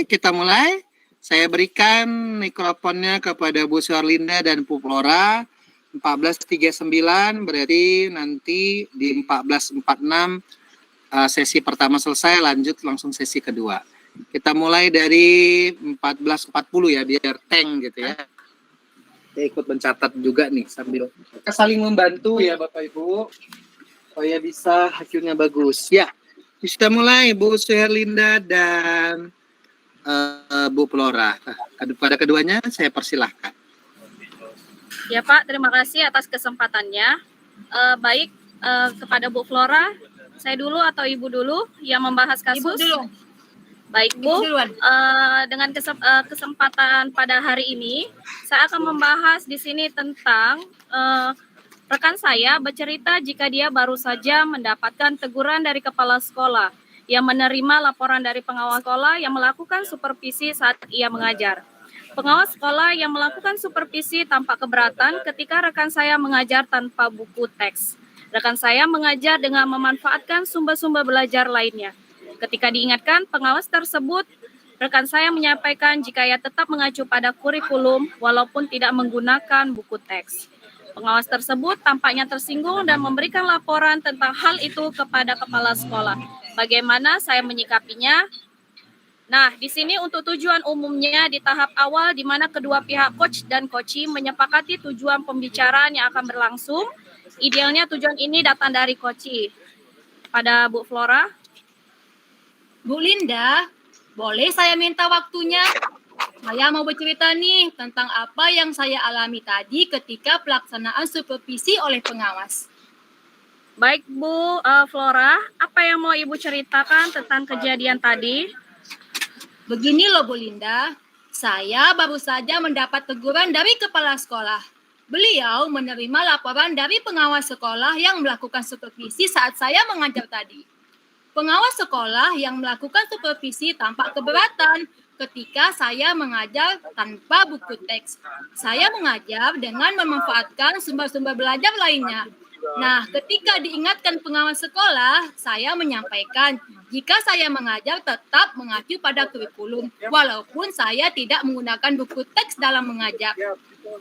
kita mulai. Saya berikan mikrofonnya kepada Bu Suarlinda dan Bu Flora. 14.39 berarti nanti di 14.46 sesi pertama selesai, lanjut langsung sesi kedua. Kita mulai dari 14.40 ya, biar tank gitu ya. Saya ikut mencatat juga nih sambil kita saling membantu ya Bapak Ibu supaya bisa hasilnya bagus. Ya, kita mulai Bu Suarlinda dan Bu Flora. Pada keduanya saya persilahkan. Ya Pak, terima kasih atas kesempatannya. Baik, kepada Bu Flora, saya dulu atau Ibu dulu yang membahas kasus? Ibu dulu. Baik Bu, dengan kesempatan pada hari ini, saya akan membahas di sini tentang rekan saya bercerita jika dia baru saja mendapatkan teguran dari kepala sekolah yang menerima laporan dari pengawas sekolah yang melakukan supervisi saat ia mengajar. Pengawas sekolah yang melakukan supervisi tampak keberatan ketika rekan saya mengajar tanpa buku teks. Rekan saya mengajar dengan memanfaatkan sumber-sumber belajar lainnya. Ketika diingatkan pengawas tersebut, rekan saya menyampaikan jika ia tetap mengacu pada kurikulum walaupun tidak menggunakan buku teks. Pengawas tersebut tampaknya tersinggung dan memberikan laporan tentang hal itu kepada kepala sekolah. Bagaimana saya menyikapinya? Nah, di sini untuk tujuan umumnya di tahap awal di mana kedua pihak coach dan coachee menyepakati tujuan pembicaraan yang akan berlangsung. Idealnya tujuan ini datang dari coachee. Pada Bu Flora. Bu Linda, boleh saya minta waktunya? Saya mau bercerita nih tentang apa yang saya alami tadi ketika pelaksanaan supervisi oleh pengawas. Baik Bu Flora, apa yang mau Ibu ceritakan tentang kejadian tadi? Begini loh Bu Linda, saya baru saja mendapat teguran dari kepala sekolah. Beliau menerima laporan dari pengawas sekolah yang melakukan supervisi saat saya mengajar tadi. Pengawas sekolah yang melakukan supervisi tampak keberatan ketika saya mengajar tanpa buku teks. Saya mengajar dengan memanfaatkan sumber-sumber belajar lainnya. Nah, ketika diingatkan pengawas sekolah, saya menyampaikan jika saya mengajar tetap mengacu pada kurikulum, walaupun saya tidak menggunakan buku teks dalam mengajar.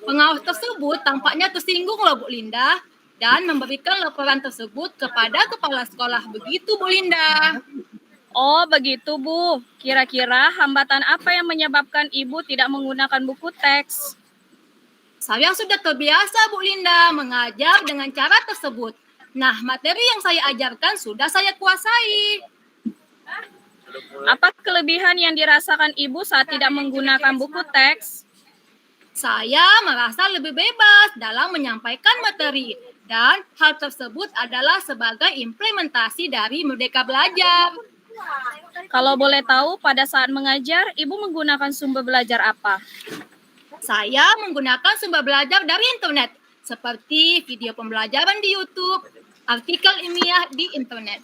Pengawas tersebut tampaknya tersinggung loh Bu Linda, dan memberikan laporan tersebut kepada kepala sekolah. Begitu Bu Linda. Oh begitu Bu, kira-kira hambatan apa yang menyebabkan Ibu tidak menggunakan buku teks? Saya sudah terbiasa Bu Linda mengajar dengan cara tersebut. Nah, materi yang saya ajarkan sudah saya kuasai. Apa kelebihan yang dirasakan Ibu saat tidak menggunakan buku teks? Saya merasa lebih bebas dalam menyampaikan materi. Dan hal tersebut adalah sebagai implementasi dari Merdeka Belajar. Kalau boleh tahu, pada saat mengajar, Ibu menggunakan sumber belajar apa? Saya menggunakan sumber belajar dari internet, seperti video pembelajaran di YouTube, artikel ilmiah di internet.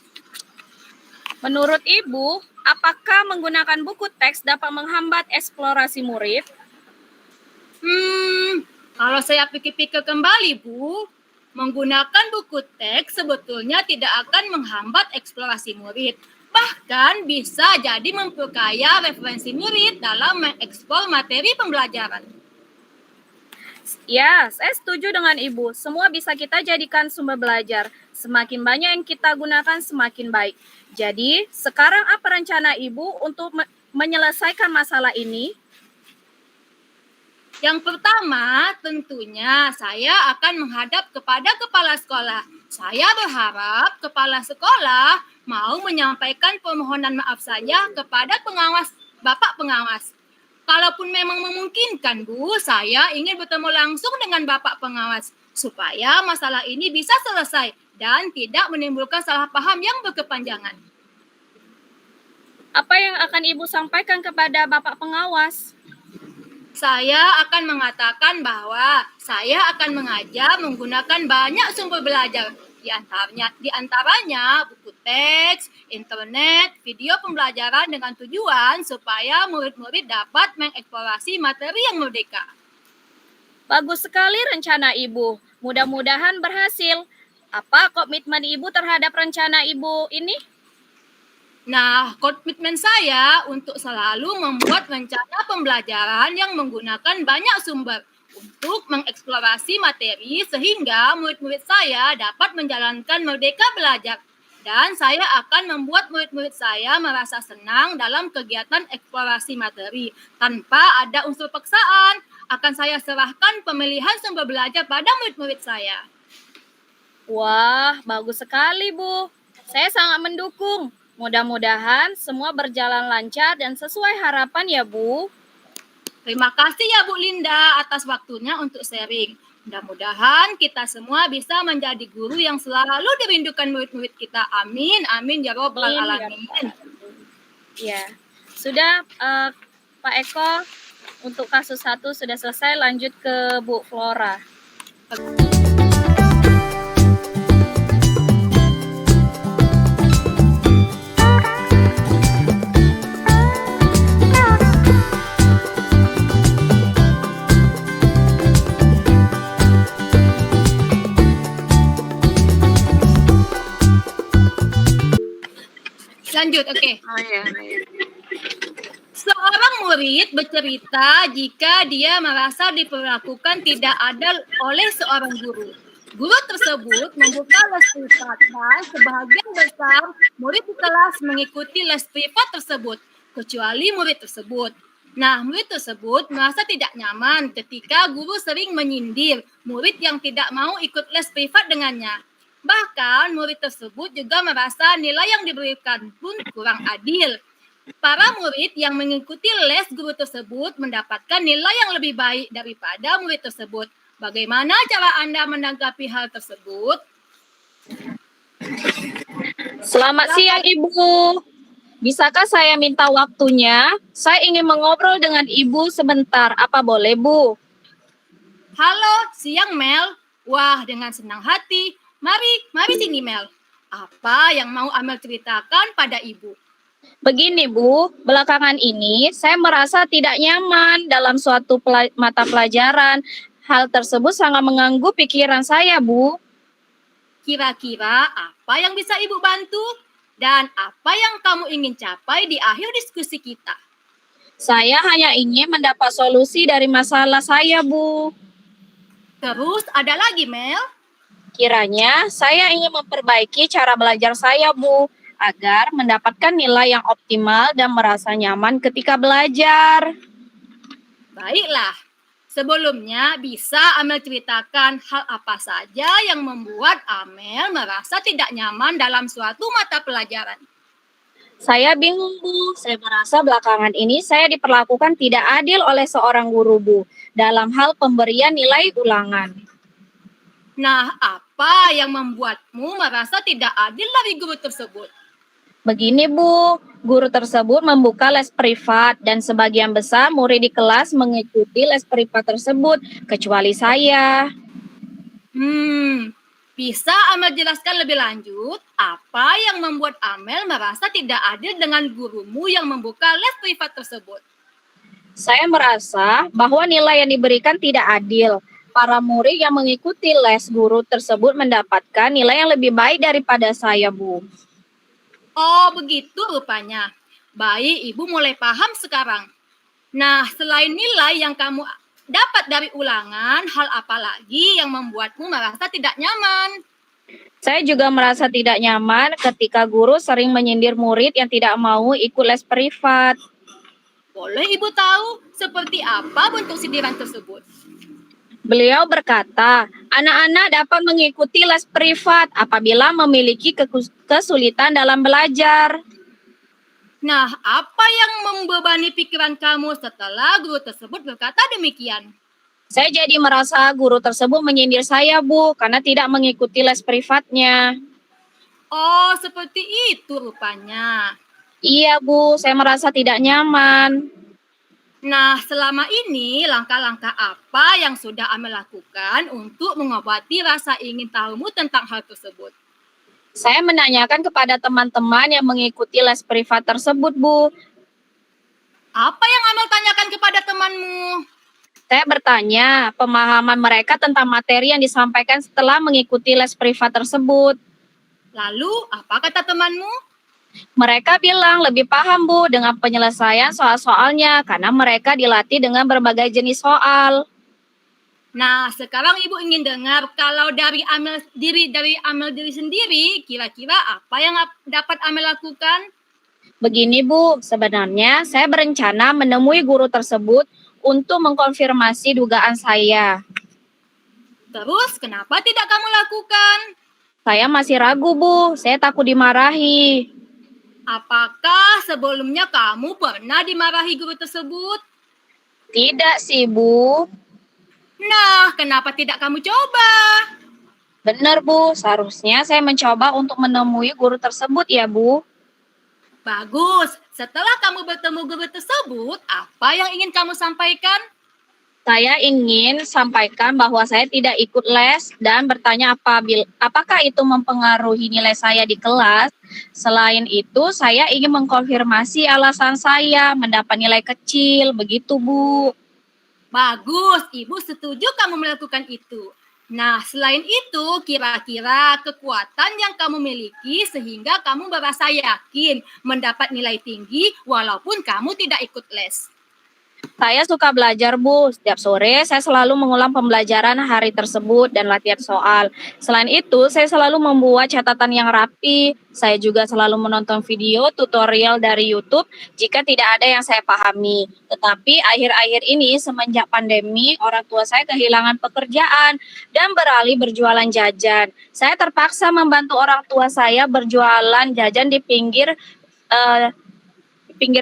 Menurut Ibu, apakah menggunakan buku teks dapat menghambat eksplorasi murid? Kalau saya pikir-pikir kembali, Bu, menggunakan buku teks sebetulnya tidak akan menghambat eksplorasi murid. Bahkan bisa jadi memperkaya referensi murid dalam mengeksplor materi pembelajaran. Ya, saya setuju dengan Ibu. Semua bisa kita jadikan sumber belajar. Semakin banyak yang kita gunakan, semakin baik. Jadi, sekarang apa rencana Ibu untuk menyelesaikan masalah ini? Yang pertama, tentunya saya akan menghadap kepada kepala sekolah. Saya berharap kepala sekolah mau menyampaikan permohonan maaf saja kepada Bapak pengawas. Kalaupun memang memungkinkan, Bu, saya ingin bertemu langsung dengan Bapak pengawas supaya masalah ini bisa selesai dan tidak menimbulkan salah paham yang berkepanjangan. Apa yang akan Ibu sampaikan kepada Bapak pengawas? Saya akan mengatakan bahwa saya akan mengajar menggunakan banyak sumber belajar. Di antaranya buku teks, internet, video pembelajaran dengan tujuan supaya murid-murid dapat mengeksplorasi materi yang merdeka. Bagus sekali rencana Ibu. Mudah-mudahan berhasil. Apa komitmen Ibu terhadap rencana Ibu ini? Nah, komitmen saya untuk selalu membuat rencana pembelajaran yang menggunakan banyak sumber untuk mengeksplorasi materi sehingga murid-murid saya dapat menjalankan merdeka belajar. Dan saya akan membuat murid-murid saya merasa senang dalam kegiatan eksplorasi materi tanpa ada unsur paksaan. Akan saya serahkan pemilihan sumber belajar pada murid-murid saya. Wah, bagus sekali, Bu. Saya sangat mendukung. Mudah-mudahan semua berjalan lancar dan sesuai harapan ya, Bu. Terima kasih ya Bu Linda atas waktunya untuk sharing. Mudah-mudahan kita semua bisa menjadi guru yang selalu dirindukan murid-murid kita. Amin, amin ya robbal Amin, ya alamin. Ya, sudah Pak Eko, untuk kasus 1 sudah selesai, lanjut ke Bu Flora. Lanjut, oke. Oh iya. Seorang murid bercerita jika dia merasa diperlakukan tidak adil oleh seorang guru. Guru tersebut membuka les privat dan sebagian besar murid di kelas mengikuti les privat tersebut, kecuali murid tersebut. Nah, murid tersebut merasa tidak nyaman ketika guru sering menyindir murid yang tidak mau ikut les privat dengannya. Bahkan murid tersebut juga merasa nilai yang diberikan pun kurang adil. Para murid yang mengikuti les guru tersebut mendapatkan nilai yang lebih baik daripada murid tersebut. Bagaimana cara Anda menanggapi hal tersebut? Selamat siang, Ibu. Bisakah saya minta waktunya? Saya ingin mengobrol dengan Ibu sebentar. Apa boleh, Bu? Halo, siang Mel. Wah, dengan senang hati. Mari sini Mel. Apa yang mau Amel ceritakan pada Ibu? Begini, Bu. Belakangan ini saya merasa tidak nyaman dalam suatu mata pelajaran. Hal tersebut sangat mengganggu pikiran saya, Bu. Kira-kira apa yang bisa Ibu bantu? Dan apa yang kamu ingin capai di akhir diskusi kita? Saya hanya ingin mendapat solusi dari masalah saya, Bu. Terus ada lagi Mel? Kiranya saya ingin memperbaiki cara belajar saya, Bu, agar mendapatkan nilai yang optimal dan merasa nyaman ketika belajar. Baiklah, sebelumnya bisa Amel ceritakan hal apa saja yang membuat Amel merasa tidak nyaman dalam suatu mata pelajaran? Saya bingung, Bu. Saya merasa belakangan ini saya diperlakukan tidak adil oleh seorang guru, Bu, dalam hal pemberian nilai ulangan. Nah, apa yang membuatmu merasa tidak adil dari guru tersebut? Begini, Bu, guru tersebut membuka les privat dan sebagian besar murid di kelas mengikuti les privat tersebut, kecuali saya. Bisa Amel jelaskan lebih lanjut apa yang membuat Amel merasa tidak adil dengan gurumu yang membuka les privat tersebut? Saya merasa bahwa nilai yang diberikan tidak adil. Para murid yang mengikuti les guru tersebut mendapatkan nilai yang lebih baik daripada saya, Bu. Oh, begitu rupanya. Baik, Ibu mulai paham sekarang. Nah, selain nilai yang kamu dapat dari ulangan, hal apa lagi yang membuatmu merasa tidak nyaman? Saya juga merasa tidak nyaman ketika guru sering menyindir murid yang tidak mau ikut les privat. Boleh Ibu tahu seperti apa bentuk sindiran tersebut? Beliau berkata, anak-anak dapat mengikuti les privat apabila memiliki kesulitan dalam belajar. Nah, apa yang membebani pikiran kamu setelah guru tersebut berkata demikian? Saya jadi merasa guru tersebut menyindir saya, Bu, karena tidak mengikuti les privatnya. Oh, seperti itu rupanya. Iya, Bu, saya merasa tidak nyaman. Nah, selama ini langkah-langkah apa yang sudah Amel lakukan untuk mengobati rasa ingin tahumu tentang hal tersebut? Saya menanyakan kepada teman-teman yang mengikuti les privat tersebut, Bu. Apa yang Amel tanyakan kepada temanmu? Saya bertanya pemahaman mereka tentang materi yang disampaikan setelah mengikuti les privat tersebut. Lalu, apa kata temanmu? Mereka bilang lebih paham Bu dengan penyelesaian soal-soalnya karena mereka dilatih dengan berbagai jenis soal. Nah, sekarang Ibu ingin dengar kalau dari Amel diri sendiri, kira-kira apa yang dapat Amel lakukan? Begini Bu, sebenarnya saya berencana menemui guru tersebut untuk mengkonfirmasi dugaan saya. Terus, kenapa tidak kamu lakukan? Saya masih ragu Bu, saya takut dimarahi. Apakah sebelumnya kamu pernah dimarahi guru tersebut? Tidak sih Bu. Nah, kenapa tidak kamu coba? Benar Bu, seharusnya saya mencoba untuk menemui guru tersebut ya Bu. Bagus, setelah kamu bertemu guru tersebut, apa yang ingin kamu sampaikan? Saya ingin sampaikan bahwa saya tidak ikut les dan bertanya apakah itu mempengaruhi nilai saya di kelas. Selain itu, saya ingin mengkonfirmasi alasan saya mendapat nilai kecil, begitu Bu. Bagus, Ibu setuju kamu melakukan itu. Nah, selain itu, kira-kira kekuatan yang kamu miliki sehingga kamu merasa yakin mendapat nilai tinggi walaupun kamu tidak ikut les. Saya suka belajar, Bu. Setiap sore saya selalu mengulang pembelajaran hari tersebut dan latihan soal. Selain itu, saya selalu membuat catatan yang rapi. Saya juga selalu menonton video tutorial dari YouTube jika tidak ada yang saya pahami. Tetapi akhir-akhir ini semenjak pandemi, orang tua saya kehilangan pekerjaan dan beralih berjualan jajan. Saya terpaksa membantu orang tua saya berjualan jajan di pinggir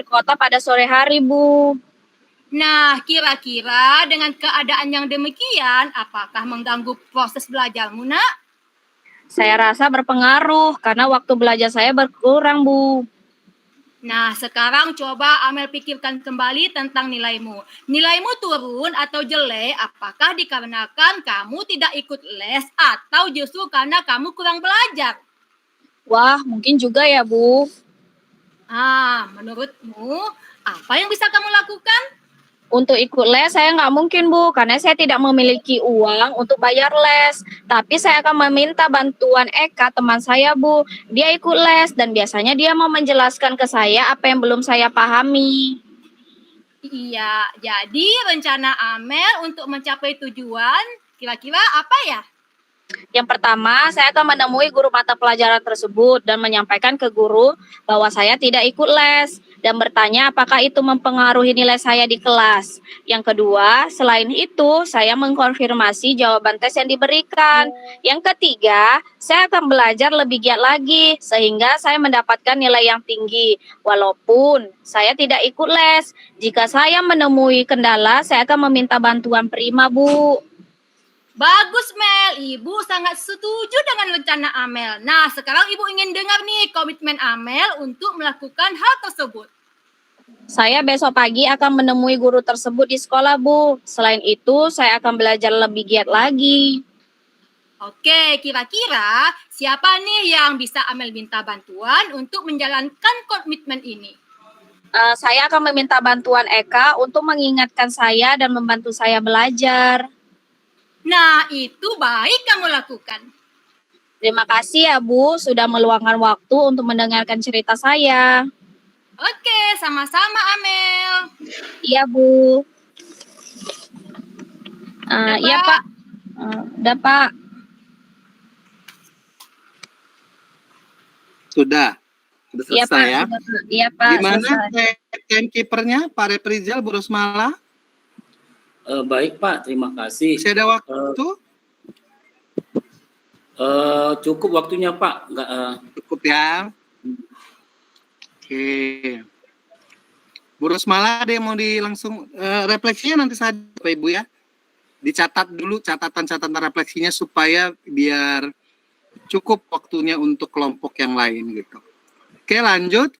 kota pada sore hari, Bu. Nah, kira-kira dengan keadaan yang demikian, apakah mengganggu proses belajarmu, Nak? Saya rasa berpengaruh karena waktu belajar saya berkurang, Bu. Nah, sekarang coba Amel pikirkan kembali tentang nilaimu. Nilaimu turun atau jelek, apakah dikarenakan kamu tidak ikut les atau justru karena kamu kurang belajar? Wah, mungkin juga ya, Bu. Menurutmu, apa yang bisa kamu lakukan? Untuk ikut les saya nggak mungkin, Bu, karena saya tidak memiliki uang untuk bayar les. Tapi saya akan meminta bantuan Eka, teman saya, Bu. Dia ikut les dan biasanya dia mau menjelaskan ke saya apa yang belum saya pahami. Iya, jadi rencana Amel untuk mencapai tujuan kira-kira apa ya? Yang pertama, saya akan menemui guru mata pelajaran tersebut dan menyampaikan ke guru bahwa saya tidak ikut les dan bertanya apakah itu mempengaruhi nilai saya di kelas. Yang kedua, selain itu, saya mengkonfirmasi jawaban tes yang diberikan. Yang ketiga, saya akan belajar lebih giat lagi sehingga saya mendapatkan nilai yang tinggi. Walaupun saya tidak ikut les, jika saya menemui kendala, saya akan meminta bantuan prima, Bu. Bagus, Mel. Ibu sangat setuju dengan rencana Amel. Nah, sekarang Ibu ingin dengar nih komitmen Amel untuk melakukan hal tersebut. Saya besok pagi akan menemui guru tersebut di sekolah, Bu. Selain itu, saya akan belajar lebih giat lagi. Oke, kira-kira siapa nih yang bisa Amel minta bantuan untuk menjalankan komitmen ini? Saya akan meminta bantuan Eka untuk mengingatkan saya dan membantu saya belajar. Nah, itu baik kamu lakukan. Terima kasih ya, Bu, sudah meluangkan waktu untuk mendengarkan cerita saya. Oke, sama-sama Amel. Iya, Bu. Iya, Pak. Udah, Pak. Sudah Iya, selesai ya. Iya, Pak. Gimana timekeepernya Pak Reprizal Bu Rosmala? Baik Pak, terima kasih. Masih ada waktu? Cukup waktunya Pak. Cukup ya. Oke. Bu Rosmala ada yang mau langsung refleksinya nanti saja Pak Ibu ya. Dicatat dulu catatan-catatan refleksinya supaya biar cukup waktunya untuk kelompok yang lain gitu. Oke, lanjut.